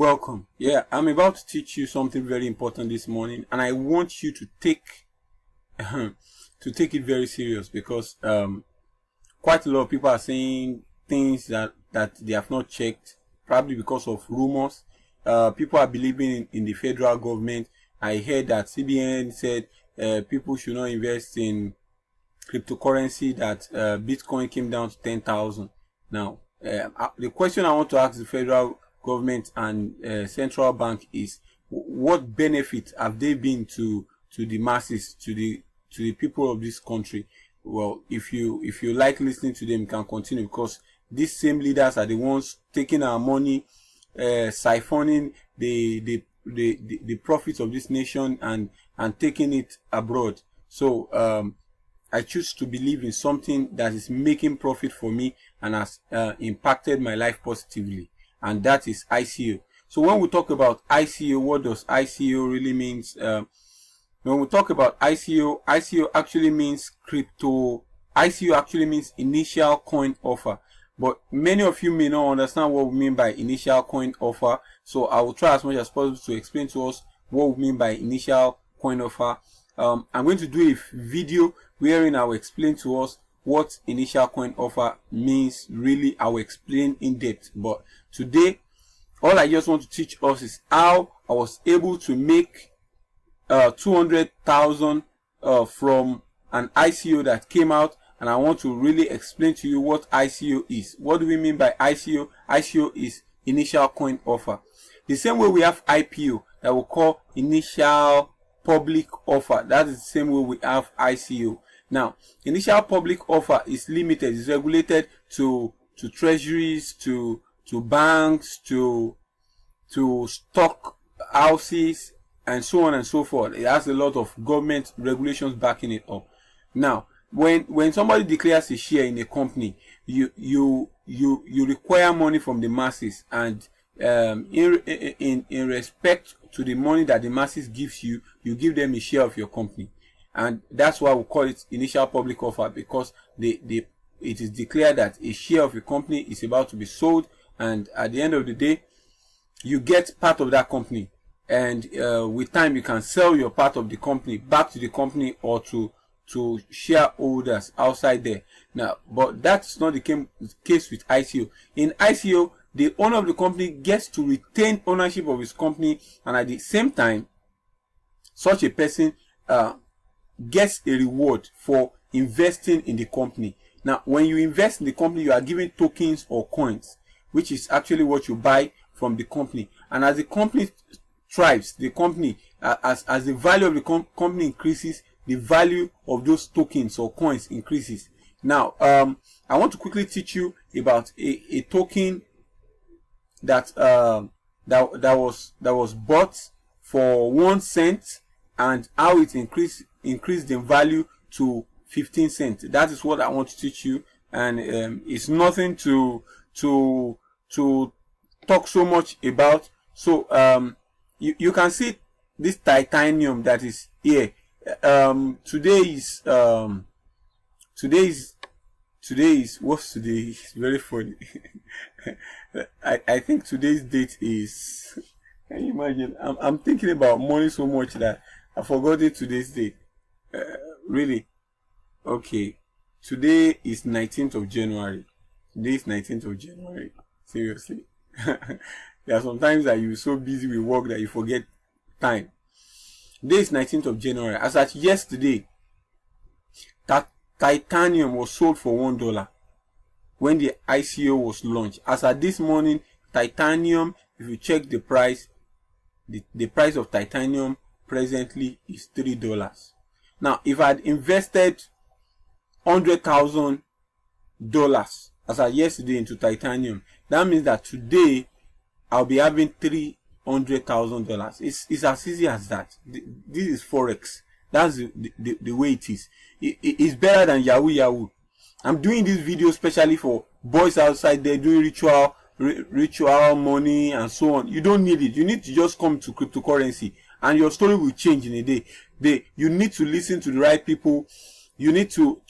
Welcome. Yeah, I'm about to teach you something very important this morning, and I want you to take it very serious because quite a lot of people are saying things that they have not checked, probably because of rumors. People are believing in the federal government. I heard that CBN said people should not invest in cryptocurrency, that Bitcoin came down to 10,000. Now, the question I want to ask the federal government and central bank is, what benefit have they been to the masses, to the people of this country? Well, if you like listening to them, you can continue, because these same leaders are the ones taking our money, siphoning the profits of this nation and taking it abroad. So I choose to believe in something that is making profit for me and has impacted my life positively, and that is ICO. So when we talk about ICO, what does ICO really means? When we talk about ICO, ICO actually means crypto. ICO actually means initial coin offer. But many of you may not understand what we mean by initial coin offer. So I will try as much as possible to explain to us what we mean by initial coin offer. I'm going to do a video wherein I will explain to us what initial coin offer means. Really, I will explain in depth. But today, all I just want to teach us is how I was able to make 200,000 from an ICO that came out, and I want to really explain to you what ICO is. What do we mean by ICO? ICO is initial coin offer. The same way we have IPO that we call initial public offer. That is the same way we have ICO. Now, initial public offer is limited, is regulated to treasuries, to banks, to stock houses, and so on and so forth. It has a lot of government regulations backing it up. Now, when somebody declares a share in a company, you require money from the masses, and in respect to the money that the masses gives you, you give them a share of your company. And that's why we call it initial public offer, because it is declared that a share of a company is about to be sold, and at the end of the day, you get part of that company. And with time, you can sell your part of the company back to the company or to shareholders outside there. Now, but that's not the case with ICO. In ICO, the owner of the company gets to retain ownership of his company, and at the same time, such a person gets a reward for investing in the company. Now, when you invest in the company, you are given tokens or coins, which is actually what you buy from the company. And as the company thrives, the company, as the value of the company increases, the value of those tokens or coins increases. Now, I want to quickly teach you about a token that was bought for 1 cent, and how it increased in value to 15 cents. That is what I want to teach you, and it's nothing to talk so much about. So you can see this titanium that is here. Today is what's today? It's very funny. I think today's date is, can you imagine? I'm thinking about money so much that I forgot today's date. Really? Okay. Today is 19th of January. Today is 19th of January. Seriously. There are sometimes that you're so busy with work that you forget time. Today is 19th of January. As at yesterday, that titanium was sold for $1 when the ICO was launched. As at this morning, titanium, if you check the price, the price of titanium presently is $3. Now, if I had invested $100,000 as at yesterday into titanium, that means that today I'll be having $300,000. It's as easy as that. This is forex. That's the way it is. It's better than Yahoo. I'm doing this video especially for boys outside there doing ritual money and so on. You don't need it. You need to just come to cryptocurrency, and your story will change in a day. You need to listen to the right people. You need to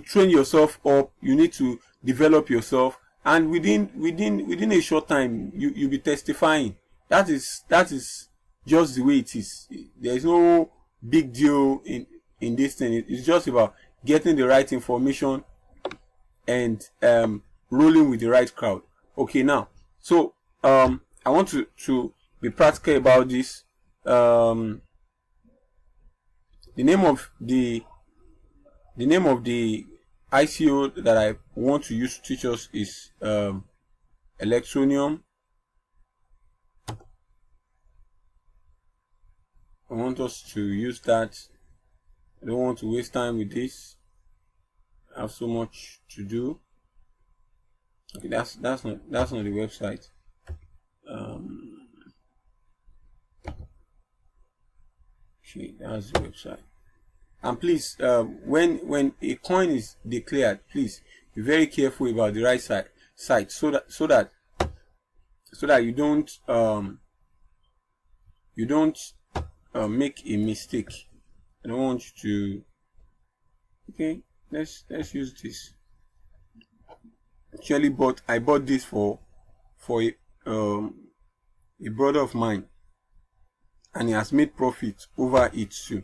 train yourself up. You need to develop yourself, and within a short time you'll be testifying. That is just the way it is. There is no big deal in this thing. It's just about getting the right information and rolling with the right crowd. Okay, now, so I want to be practical about this. The name of the ICO that I want to use to teach us is Electroneum. I want us to use that. I don't want to waste time with this. I have so much to do. Okay, that's not the website. Okay, that's the website. And please, when a coin is declared, please be very careful about the right site, so that you don't make a mistake. I don't want you to. Okay, let's use this. Actually, I bought this for a brother of mine, and he has made profit over it too.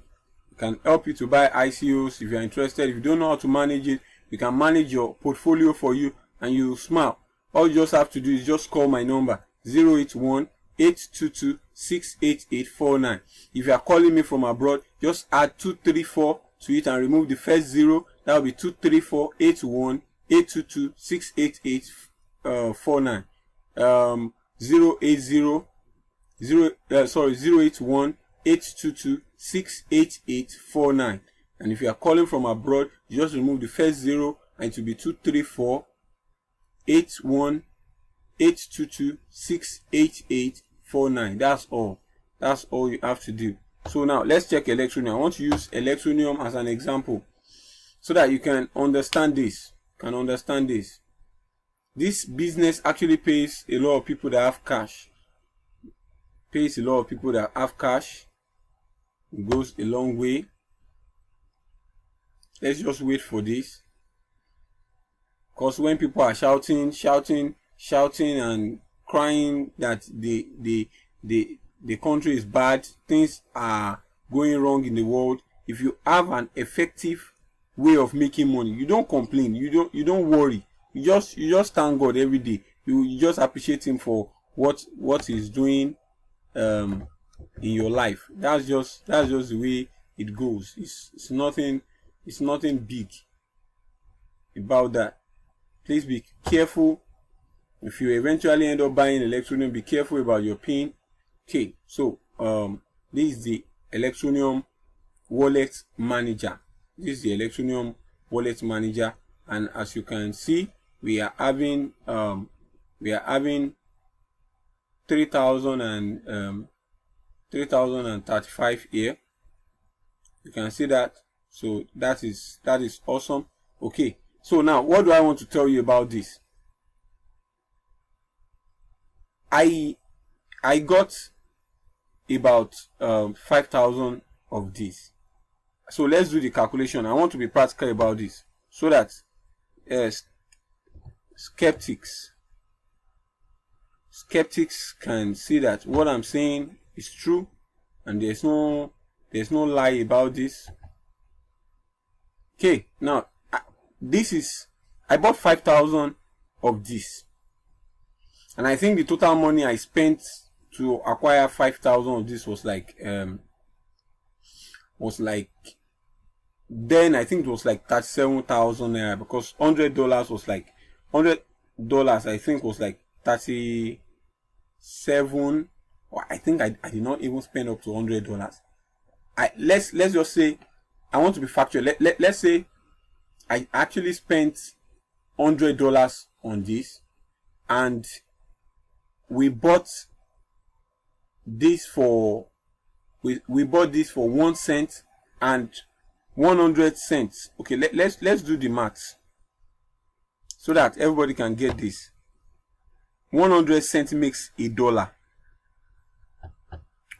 Can help you to buy ICOs if you're interested. If you don't know how to manage it, we can manage your portfolio for you, and you smile. All you just have to do is just call my number 081-822-68849. If you are calling me from abroad, just add 234 to it and remove the first 0. That will be 234-81-822-68849. 081-822-68849. And if you are calling from abroad, you just remove the first 0 and it will be 234-81-822-68849. That's all you have to do. So now let's check Electroneum. I want to use Electroneum as an example so that you can understand this. This business actually pays a lot of people that have cash. It goes a long way. Let's just wait for this. Because when people are shouting and crying that the country is bad, things are going wrong in the world, if you have an effective way of making money, you don't complain, you don't worry, you just thank God every day. You just appreciate him for what he's doing in your life. That's just the way it goes. It's nothing big about that. Please be careful. If you eventually end up buying Electroneum, be careful about your PIN. Okay, so this is the Electroneum wallet manager. And as you can see, we are having 3,035 here. You can see that. So that is awesome. Okay, so now what do I want to tell you about this? I got about 5,000 of this. So let's do the calculation. I want to be practical about this so that skeptics can see that what I'm saying is true and there's no lie about this. Okay, now I bought 5,000 of this, and I think the total money I spent to acquire 5,000 of this was like then I think it was like 37,000 naira, because $100 was like $100 I think was like 37, or I think I did not even spend up to $100. Let's just say, I want to be factual. Let's say I actually spent $100 on this, and we bought this for 1 cent and 100 cents. Okay, let's do the maths so that everybody can get this. 100 cents makes $1.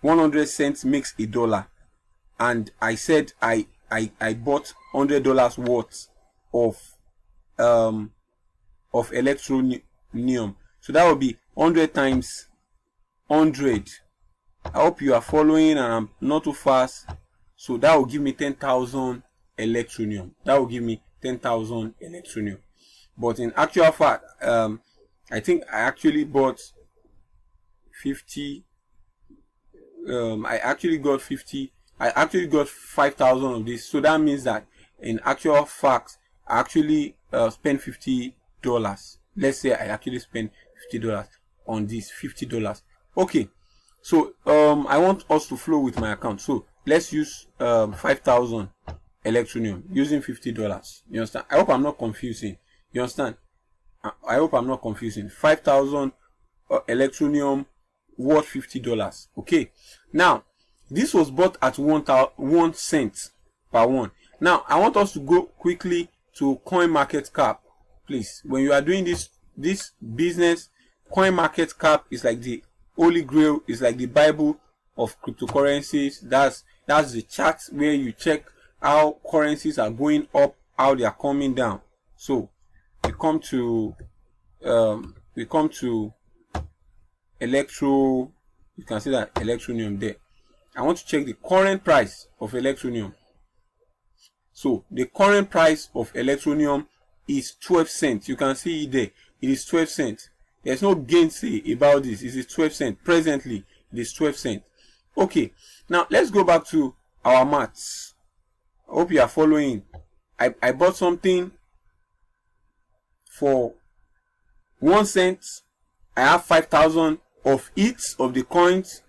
100 cents makes $1, and I said I bought $100 worth of electronium. So that will be 100 times 100. I hope you are following and I'm not too fast. So that will give me 10,000 electronium. That will give me 10,000 electronium. But in actual fact, I think I actually bought 50. I actually got 5,000 of this. So that means that in actual fact, I actually spent $50. Let's say I actually spent $50 on this. $50. Okay. So I want us to flow with my account. So let's use 5,000 electronium using $50. You understand? I hope I'm not confusing. You understand? I hope I'm not confusing. 5,000 electronium worth $50. Okay. Now this was bought at 1 cent per one. Now I want us to go quickly to coin market cap. Please, when you are doing this business, coin market cap is like the holy grail, is like the Bible of cryptocurrencies. That's the chart where you check how currencies are going up, how they are coming down. So we come to electro. You can see that electronium there. I want to check the current price of electronium. So the current price of electronium is 12 cents. You can see it there. It is 12 cents. There's no gainsay about this. It is 12 cents. Presently, it is 12 cents. Okay. Now let's go back to our maths. I hope you are following. I bought something for 1 cent. I have 5,000 of each of the coins.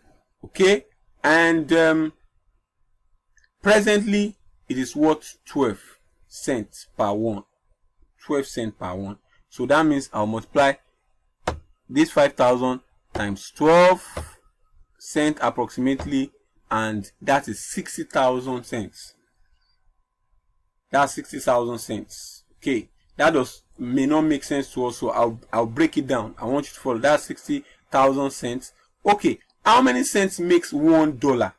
Okay. And presently it is worth 12 cents per one. 12 cents per one. So that means I'll multiply this 5,000 times 12 cents approximately, and that is 60,000 cents. That's 60,000 cents. Okay, that may not make sense to us, so I'll break it down. I want you to follow. That's 60,000 cents. Okay, how many cents makes $1?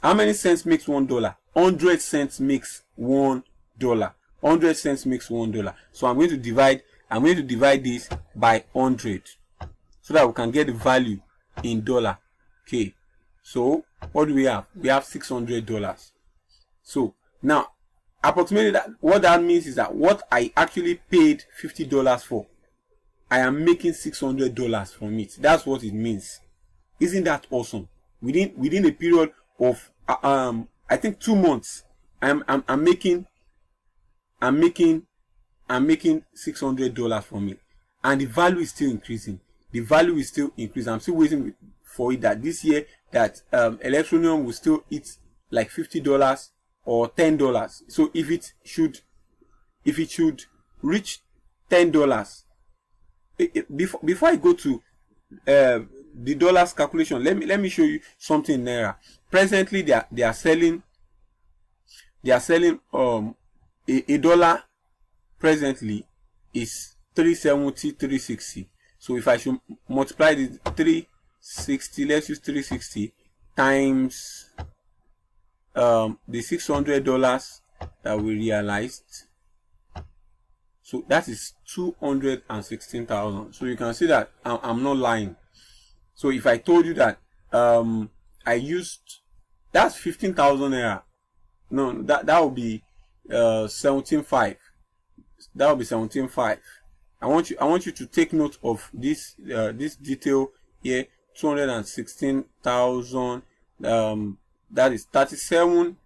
How many cents makes $1? 100 cents makes $1. 100 cents makes $1. So I'm going to divide this by 100 so that we can get the value in dollar. Okay, so what do we have? We have $600. So now approximately what that means is that what I actually paid $50 for, I am making $600 from it. That's what it means. Isn't that awesome? Within a period of I think 2 months, I'm making $600 from it, and the value is still increasing. The value is still increasing. I'm still waiting for it that this year that electronium will still hit like $50 or $10. So if it should reach $10, before I go to the dollars calculation, let me show you something in naira. Presently they are selling a dollar presently is 370, 360. So if I should multiply the 360, let's use 360 times the $600 that we realized. So that is 216,000. So you can see that I'm not lying. So if I told you that I used, that's 15,000 naira. No, that would be 17.5. That will be 17.5. I want you to take note of this this detail here. 216,000. That is 37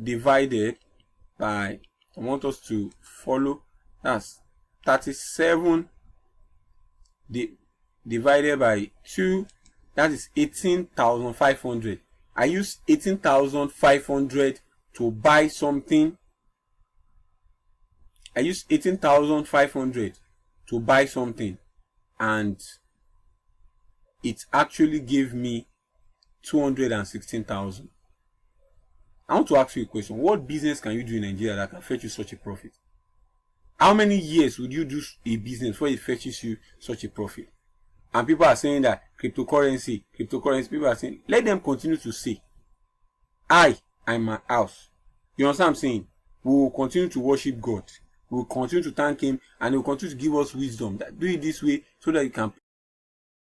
divided by, I want us to follow, that's 37 divided by 2, that is 18,500. I use 18,500 to buy something. I use 18,500 to buy something, and it actually gave me 216,000. I want to ask you a question. What business can you do in Nigeria that can fetch you such a profit? How many years would you do a business before it fetches you such a profit? And people are saying that cryptocurrency. People are saying, let them continue to say, I am my house. You understand what I'm saying? We will continue to worship God. we'll continue to thank him, and he will continue to give us wisdom that do it this way so that you can